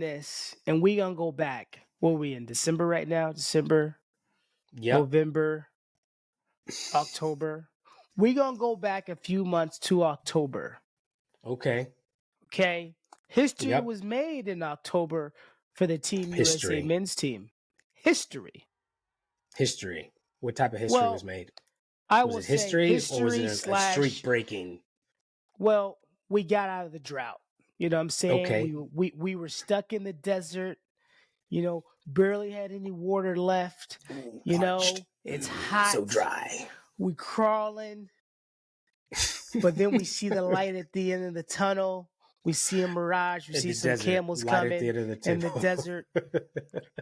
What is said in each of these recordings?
this, and we gonna go back. What are we in December right now? December, Yep. November, October. We gonna go back a few months to October. Okay. Okay. History Yep. was made in October for the Team History. USA men's team. History. History. What type of history Well, was made? I Was will it history, say or was history it a slash. streak breaking? Well, we got out of the drought. You know what I'm saying? Okay. We were stuck in the desert. You know, barely had any water left. You Parched. know, it's hot. So dry. We crawling. But then we see the light at the end of the tunnel. We see a mirage. We In see the some desert. camels Light at coming the end of the in the tunnel. desert.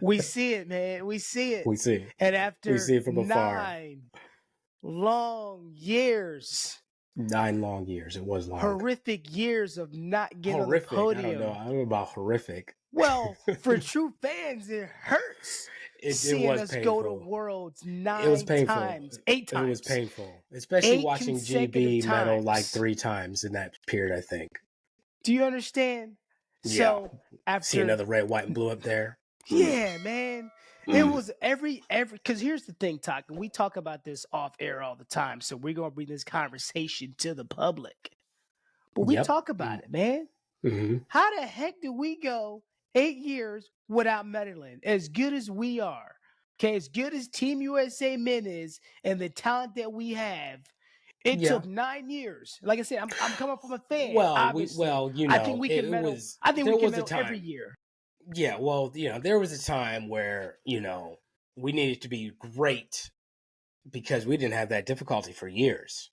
We see it, man. We see it. We see it. And after We see it from afar. 9 long years, 9 long years. It was long. horrific years of not getting Horrific. on the I podium. don't know. I don't know about horrific. Well, for true fans, it hurts seeing was us painful. go to Worlds 9 It was painful. times, 8 times. It was painful, especially 8 watching consecutive GB medal like times. 3 times in that period. I think. Do you understand? Yeah. So after See another red, white, and blue up there. Yeah, man. It was every because here's the thing, Taqiy. We talk about this off air all the time, so we're gonna bring this conversation to the public. But we Yep. talk about it, man. Mm-hmm. How the heck did we go 8 years without medaling? As good as we are, okay, as good as Team USA men is, and the talent that we have, it took 9 years. Like I said, I'm coming from a fan. Well, obviously. you know, I think we can medal. I think we can medal every year. Yeah, well, you know, there was a time where, you know, we needed to be great because we didn't have that difficulty for years.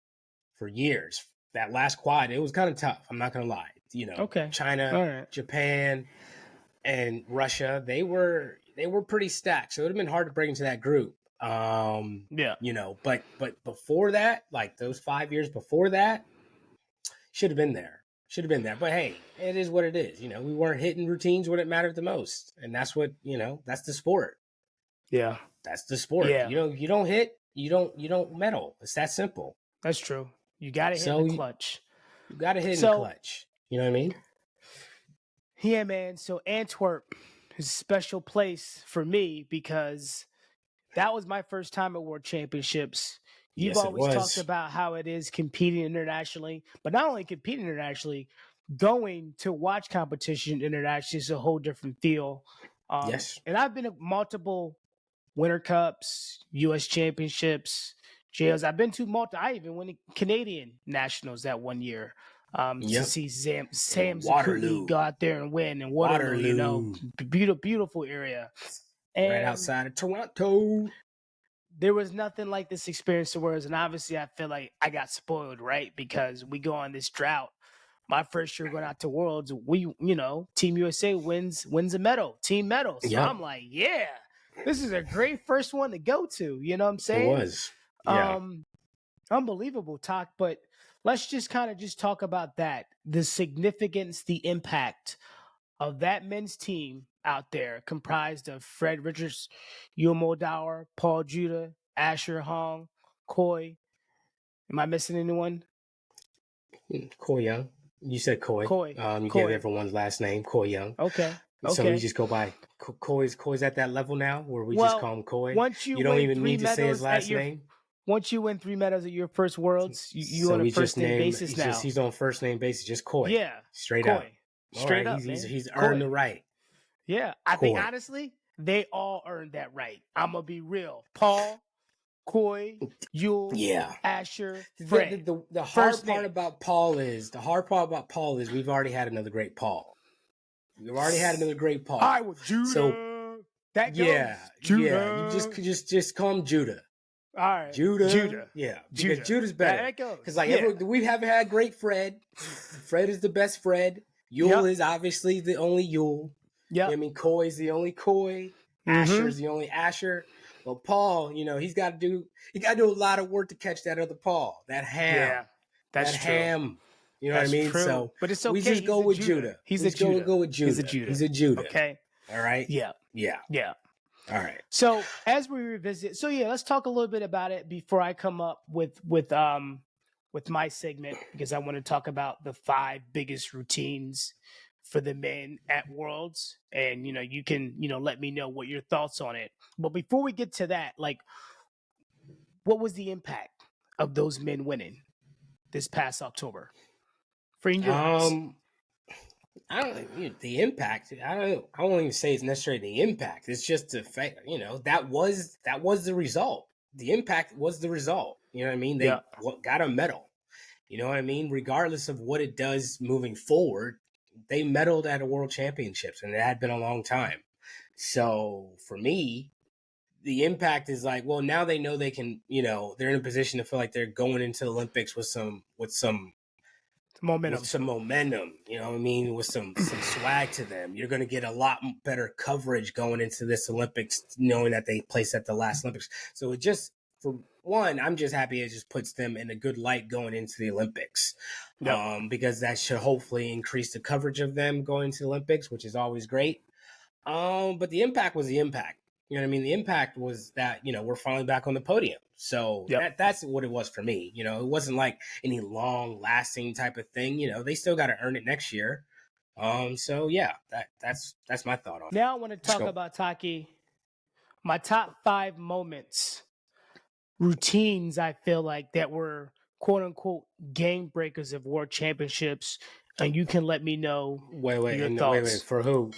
For years. That last quad, it was kind of tough. I'm not going to lie. You know, Okay. China, All right. Japan, and Russia, they were pretty stacked. So it would have been hard to break into that group. Yeah. You know, but before that, like those 5 years before that, should have been there. But hey, it is what it is. You know, we weren't hitting routines when it mattered the most. And that's what, you know, that's the sport. Yeah. That's the sport. Yeah. You know, you don't hit, you don't medal. It's that simple. That's true. You got to hit So in the clutch. You got to hit in the clutch. You know what I mean? Yeah, man. So Antwerp is a special place for me because that was my first time at World Championships. You've always talked about how it is competing internationally, but not only competing internationally, going to watch competition internationally is a whole different feel. Yes. And I've been at multiple Winter Cups, U.S. Championships, JLs. I've been to I even went to Canadian Nationals that one year to see Sam Zakuti go out there and win in Waterloo. You know, beautiful area. And right outside of Toronto. There was nothing like this experience of Worlds, and obviously I feel like I got spoiled, right? Because we go on this drought. My first year going out to Worlds, Team USA wins a medal, team medal. So I'm like, yeah, this is a great first one to go to. You know what I'm saying? It was. Yeah. Unbelievable talk, but let's just kind of talk about that. The significance, the impact of that men's team out there comprised of Fred Richards, Yul Moldauer, Paul Juda, Asher Hong, Khoi. Am I missing anyone? Khoi Young. You said Khoi. You gave everyone's last name, Khoi Young. Okay. So we just go by Khoi's at that level now where we just call him Khoi. Once you don't even need to say his last name. Once you win 3 medals at your first Worlds, you on a first name basis now. He's on first name basis, just Khoi. Yeah. Straight Khoi. up. Straight up. He's earned the right. Yeah. I think honestly, they all earned that right. I'm gonna be real. Paul, Khoi, Yul, Asher, Fred. The hard part about Paul is we've already had another great Paul. We've already had another great Paul. I was Juda. So that goes. Juda. Yeah. You just call him Juda. All right. Juda. Yeah. Because Juda's better. Because we haven't had great Fred. Fred is the best Fred. Yul is obviously the only Yul. Yeah. I mean, Khoi's the only Khoi. Asher's the only Asher. Well, Paul, he's got to do a lot of work to catch that other Paul. That ham. Yeah. That's true. Ham. You know what I mean? True. So, but it's okay. We just go with Juda. He's a Juda. Go with Juda. He's a Juda. Okay. All right. Yeah. All right. So as we revisit, let's talk a little bit about it before I come up with my segment, because I want to talk about the 5 biggest routines for the men at Worlds, and you can let me know what your thoughts on it. But before we get to that, like, what was the impact of those men winning this past October for in your eyes? I don't the impact. I won't even say it's necessarily the impact. It's just the fact. That was the result. The impact was the result. You know what I mean? Yeah. They got a medal. You know what I mean? Regardless of what it does moving forward, they medaled at a World Championships, and it had been a long time. So for me, the impact is like, well, now they know they can. They're in a position to feel like they're going into the Olympics with some momentum. with some momentum, you know what I mean, with some swag to them. You're going to get a lot better coverage going into this Olympics, knowing that they placed at the last Olympics. So it just, for one, I'm just happy it just puts them in a good light going into the Olympics. Yep. Because that should hopefully increase the coverage of them going to the Olympics, which is always great. But the impact was the impact. You know what I mean? The impact was that, we're finally back on the podium. So that's what it was for me. It wasn't like any long lasting type of thing. They still got to earn it next year. So yeah, that's my thought on it. Now I want to talk about Taqiy. My top 5 moments, routines I feel like that were quote unquote game breakers of World Championships, and you can let me know your thoughts. Wait, for who?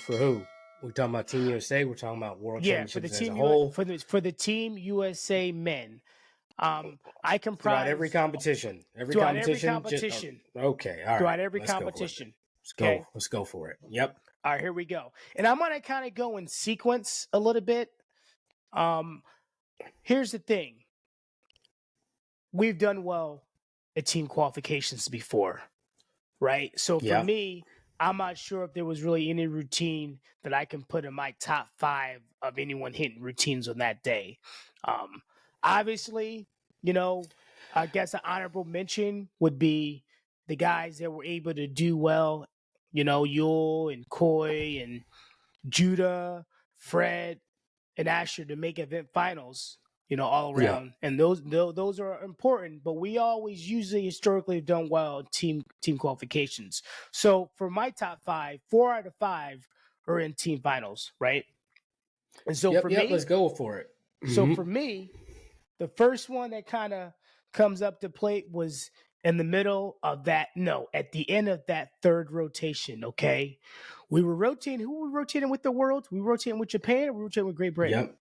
We're talking about Team USA. We're talking about World Championships as a whole. For the Team USA men. I comprise throughout every competition. Every competition. Okay, all right. Throughout every competition. Let's go for it. Yep. All right, here we go. And I'm gonna kind of go in sequence a little bit. Here's the thing. We've done well at team qualifications before, right? So for me, I'm not sure if there was really any routine that I can put in my top 5 of anyone hitting routines on that day. Obviously, I guess an honorable mention would be the guys that were able to do well, Yul and Khoi and Juda, Fred, and Asher to make event finals, all around. Yeah. And those are important, but we always usually historically have done well in team qualifications. So for my top 5, 4 out of 5 are in team finals, right? And so for me, let's go for it. So for me, the first one that kind of comes up to plate was in the middle of at the end of that third rotation, okay? We were rotating. Who were we rotating with the world? We were rotating with Japan or we were rotating with Great Britain? Yep.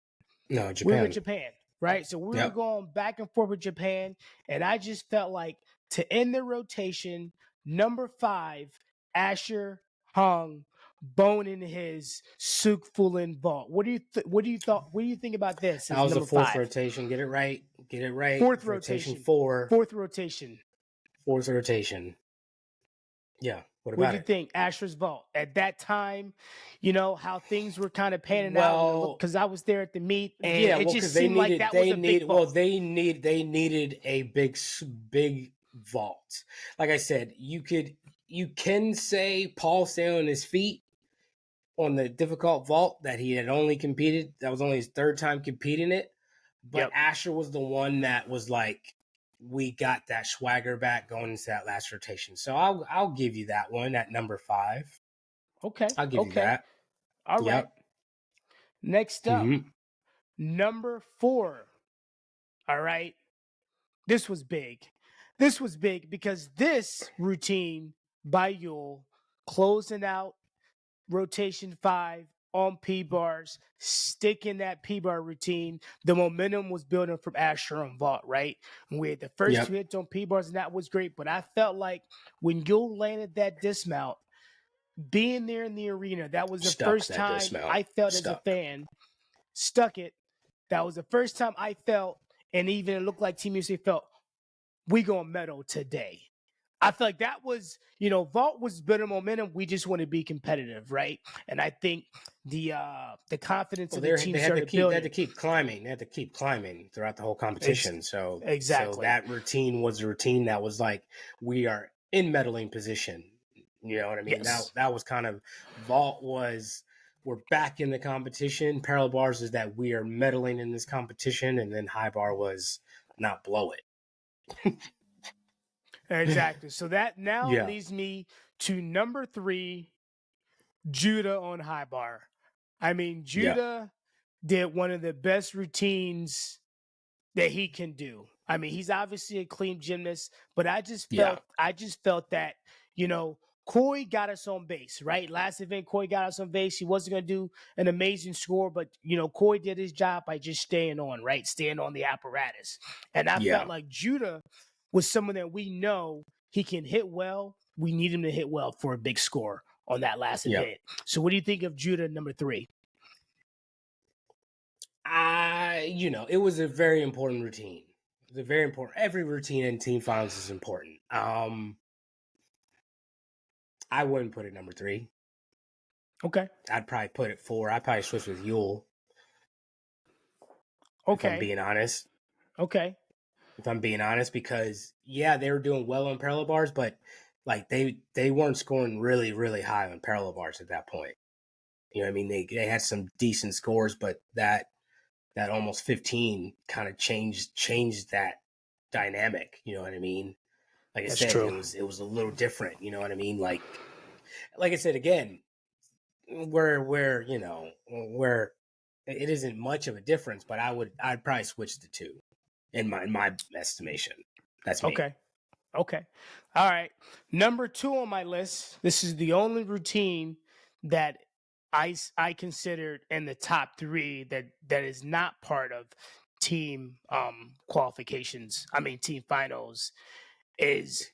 No, Japan. We were with Japan, right? So we were going back and forth with Japan, and I just felt like to end the rotation, number 5, Asher hung boning his Suk Fulin vault. What do you think about this? That was the 4th rotation. Get it right. 4th rotation. 4. 4th rotation. 4th rotation. Yeah. What do you think? Asher's vault at that time, how things were kind of panning out because I was there at the meet, and it just seemed like that was a big vault. Well, they needed a big vault. Like I said, you can say Paul stayed on his feet on the difficult vault that he had only competed. That was only his 3rd time competing it, but Asher was the one that was like, we got that swagger back going into that last rotation. So I'll give you that one at number 5. Okay. I'll give you that. All right. Next up, number 4. All right. This was big. Because this routine by Yul, closing out rotation 5 on P-bars, sticking that P-bar routine. The momentum was building from Asher on vault, right? And we had the first 2 hits on P-bars, and that was great. But I felt like when Yul landed that dismount, being there in the arena, that was the first time I felt as a fan, stuck it. That was the first time I felt, and even it looked like Team USA felt, we gonna medal today. I feel like that was, vault was better momentum. We just want to be competitive, right? And I think the confidence of the team started building. They had to keep climbing. They had to keep climbing throughout the whole competition. So that routine was a routine that was like, we are in medaling position. You know what I mean? Yes. That was kind of, vault was, we're back in the competition. Parallel bars is that we are medaling in this competition, and then high bar was not blow it. Exactly. So that now leads me to number 3, Juda on high bar. I mean, Juda did one of the best routines that he can do. I mean, he's obviously a clean gymnast, but I just felt that, Khoi got us on base, right? Last event, Khoi got us on base. He wasn't going to do an amazing score, but, Khoi did his job by just staying on, right? Staying on the apparatus. And I felt like Juda was someone that we know he can hit well. We need him to hit well for a big score on that last event. So what do you think of Juda number 3? It was a very important routine. It was very important. Every routine in team finals is important. I wouldn't put it number 3. Okay. I'd probably put it 4. I'd probably switch with Yul. Okay. If I'm being honest. Okay. If I'm being honest, because they were doing well on parallel bars, but like they weren't scoring really, really high on parallel bars at that point. You know what I mean? They had some decent scores, but that almost 15 kind of changed that dynamic. You know what I mean? Like I said, true. it was a little different. You know what I mean? Like I said again, where it isn't much of a difference, but I'd probably switch the 2 in my estimation. That's me. Okay. All right. Number 2 on my list. This is the only routine that I considered in the top 3 that is not part of team qualifications. I mean team finals is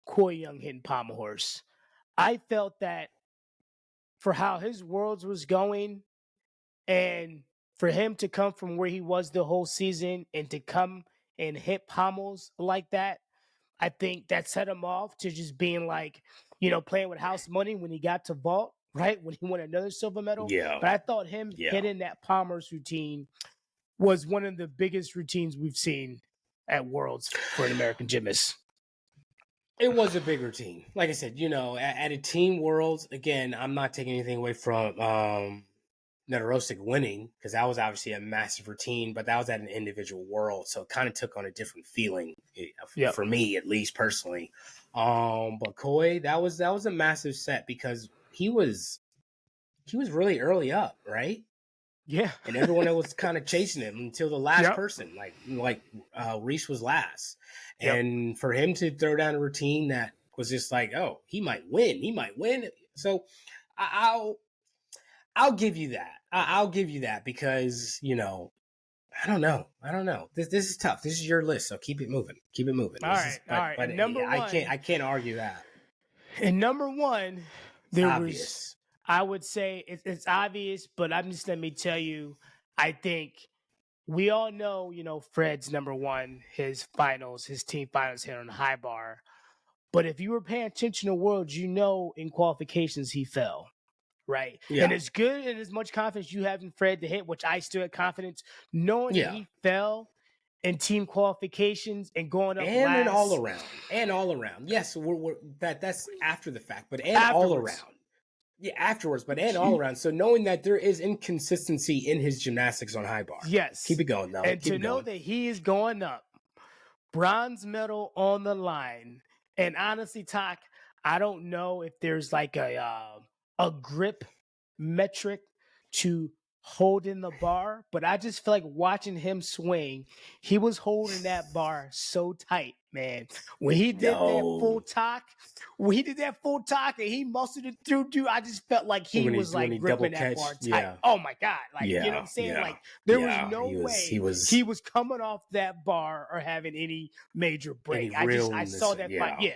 Khoi Young hitting pommel horse. I felt that for how his worlds was going and for him to come from where he was the whole season and to come and hit pommels like that, I think that set him off to just being like, playing with house money when he got to vault, right? When he won another silver medal. Yeah. But I thought him hitting that Palmer's routine was one of the biggest routines we've seen at Worlds for an American gymnast. It was a big routine. Like I said, at a team Worlds, again, I'm not taking anything away from Nedorostik winning, because that was obviously a massive routine, but that was at an individual World, so it kind of took on a different feeling for me, at least personally. But Khoi, that was a massive set because he was really early up, right? Yeah. And everyone was kind of chasing him until the last person, like Reese was last. And for him to throw down a routine that was just like, oh, he might win. So I'll give you that. I'll give you that because, I don't know. This is tough. This is your list, so keep it moving. All right. But and number 1, I can't argue that. And number 1, there obvious. was, I would say it's obvious, but let me tell you, I think we all know, Fred's number 1, his team finals hit on the high bar. But if you were paying attention to Worlds, in qualifications he fell. Right. Yeah. And as good and as much confidence you have in Fred to hit, which I still had confidence, knowing that he fell in team qualifications and going up and last. And all around. Yes, that's after the fact, but afterwards. All around. Yeah, afterwards, but all around. So knowing that there is inconsistency in his gymnastics on high bar. Yes. Keep it going, though. And to know that he is going up, bronze medal on the line. And honestly, Tak, I don't know if there's like a grip metric to holding the bar, but I just feel like watching him swing, he was holding that bar so tight, man. When he did that full talk, and he muscled it through, dude, I just felt like he was gripping that bar tight. Yeah. Oh my God. You know what I'm saying? Like there was no way he was coming off that bar or having any major break. I saw that fight.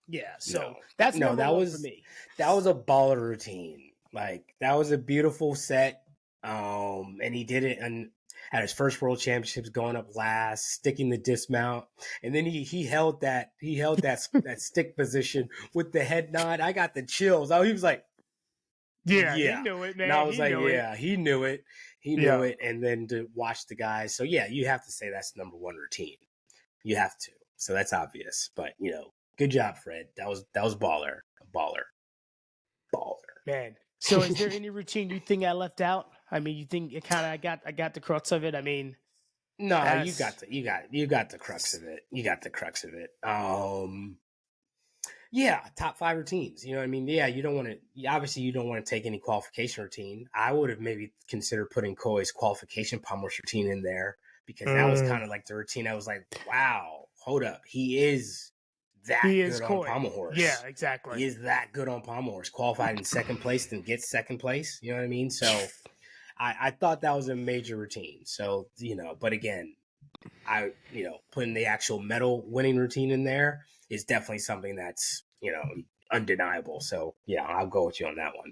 Yeah. So that's number 1 for me. That was a baller routine. Like that was a beautiful set. And he did it at his first World Championships, going up last, sticking the dismount, and then he held that that stick position with the head nod. I got the chills. Oh, he was like, yeah, he knew it, man. And I was he knew it. He knew it. And then to watch the guys. So yeah, you have to say that's number 1 routine. You have to. So that's obvious. But good job, Fred. That was baller. Man. So is there any routine you think I left out? I mean, you think it kind of I got the crux of it? I mean, no, you got the crux of it. You got the crux of it. Yeah, top 5 routines. You know what I mean? Yeah, you don't want to. Obviously, you don't want to take any qualification routine. I would have maybe considered putting Khoi's qualification pommel horse routine in there because that was kind of like the routine. I was like, wow, hold up, he is that good on Khoi. pommel horse. Yeah, exactly. He is that good on pommel horse. Qualified in second place, then gets second place. You know what I mean? So I thought that was a major routine. So but again, putting the actual medal winning routine in there is definitely something that's undeniable. So yeah, I'll go with you on that one.